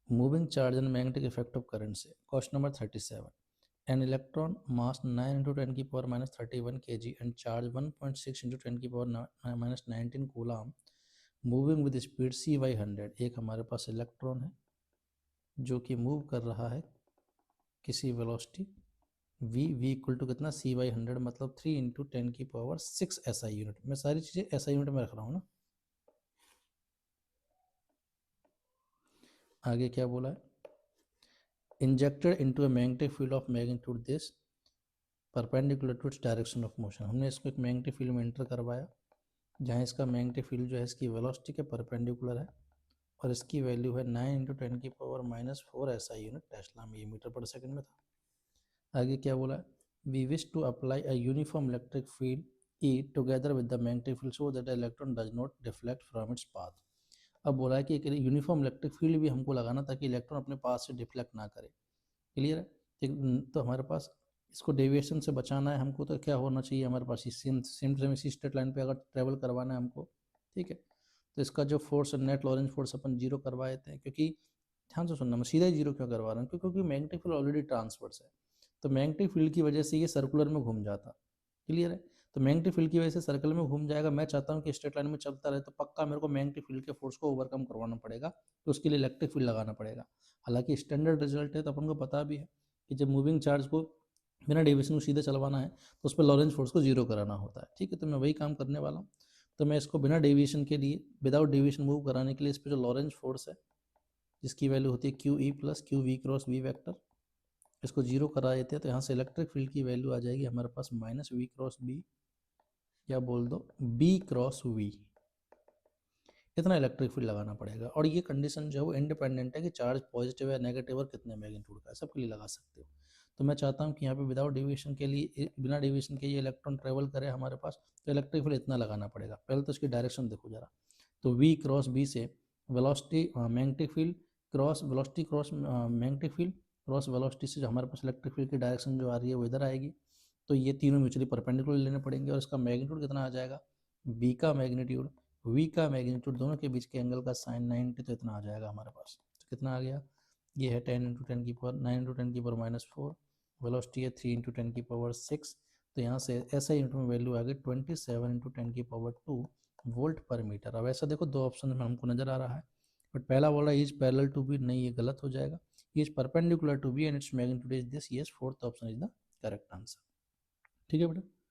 Moving charge and magnetic effect of current से। Question number 37, an electron mass 9 × 10 की power -31 kg and charge 1.6 × 10 की power -19 coulomb moving with speed c/100। एक हमारे पास electron है जो कि मूव कर रहा है किसी वेलोसिटी v इक्वल टू कितना c/100, मतलब 3 × 10 की पावर 6 SI यूनिट। मैं सारी चीज़ें SI यूनिट में रख रहा हूँ ना। आगे क्या बोला है, injected into a magnetic field of magnitude this perpendicular to its direction of motion. हमने इसको एक मैग्नेटिक फील्ड में एंटर करवाया जहाँ इसका मैग्नेटिक फील्ड जो है इसकी वेलोसिटी के परपेंडिकुलर है और इसकी वैल्यू है 9 × 10 की पावर -4 SI यूनिट टेस्ला में, ये मीटर पर सेकंड में था। आगे क्या बोला है, we wish to apply a uniform electric field E together with the magnetic field so that electron does not deflect from its path. अब बोला है कि एक यूनिफॉर्म इलेक्ट्रिक फील्ड भी हमको लगाना ताकि इलेक्ट्रॉन अपने पास से डिफ्लेक्ट ना करे। क्लियर है। तो हमारे पास इसको डेविएशन से बचाना है हमको, तो क्या होना चाहिए हमारे पास, सेम सेम इसी स्ट्रेट लाइन पे अगर ट्रेवल करवाना है हमको, ठीक है, तो इसका जो फोर्स है नेट लॉरेंज फोर्स अपन जीरो करवा देते हैं। क्योंकि ध्यान से सुनना, मैं सीधा ही जीरो क्यों करवा रहा हूँ, क्योंकि मैग्नेटिक फील्ड ऑलरेडी ट्रांसवर्स है, तो मैग्नेटिक फील्ड की वजह से ये सर्कुलर में घूम जाता। क्लियर है। तो मैग्नेटिक फील्ड की वजह से सर्कल में घूम जाएगा। मैं चाहता हूँ कि स्ट्रेट लाइन में चलता रहे, तो पक्का मेरे को मैग्नेटिक फील्ड के फोर्स को ओवरकम करवाना पड़ेगा, तो उसके लिए इलेक्ट्रिक फील्ड लगाना पड़ेगा। हालांकि स्टैंडर्ड रिजल्ट है, तो अपन को पता भी है कि जब मूविंग चार्ज को बिना डेविएशन को सीधे चलवाना है तो उस पर लॉरेंज फोर्स को जीरो कराना होता है। ठीक है, तो मैं वही काम करने वाला हूँ। तो मैं इसको बिना डेविएशन के लिए, विदाउट डेविएशन मूव कराने के लिए, इस पर जो लॉरेंज फोर्स है जिसकी वैल्यू होती है QE + QV × V वेक्टर, इसको जीरो करा देते हैं। तो यहाँ से इलेक्ट्रिक फील्ड की वैल्यू आ जाएगी हमारे पास -V × B, या बोल दो B × V। इतना इलेक्ट्रिक फील्ड लगाना पड़ेगा। और ये कंडीशन जो है वो इंडिपेंडेंट है कि चार्ज पॉजिटिव है, नेगेटिव और कितने मैग्नीट्यूड का है, सबके लिए लगा सकते हो। तो मैं चाहता हूँ कि यहाँ पे विदाउट डेविएशन के लिए, बिना डेविएशन के ये इलेक्ट्रॉन ट्रेवल करे हमारे पास, तो इलेक्ट्रिक फील्ड इतना लगाना पड़ेगा। पहले तो इसकी डायरेक्शन देखो जरा, तो V × B से velocity magnetic field cross velocity cross magnetic field cross velocity से जो हमारे पास इलेक्ट्रिक फील्ड की डायरेक्शन जो आ रही है वो इधर आएगी। तो ये तीनों म्यूचुअली परपेंडिकुलर लेने पड़ेंगे और इसका मैग्नीट्यूड कितना आ जाएगा, B का मैग्नीट्यूड V का मैग्नीट्यूड, दोनों के बीच के एंगल का साइन 90, तो इतना आ जाएगा हमारे पास। तो कितना आ गया, ये है 10 × 10 की पावर 9 × 10 की पावर -4, वेलोसिटी है 3 × 10 की पावर 6। तो यहाँ से SI यूनिट में वैल्यू आ गई 27 × 10 की पावर 2 वोल्ट पर मीटर। अब ऐसा देखो दो ऑप्शन में हमको नजर आ रहा है, बट पहला बोला इज पैरेलल टू बी, नहीं ये गलत हो जाएगा। Is perpendicular to B and its magnitude is this, yes, fourth option is the correct answer. ठीक है बेटा।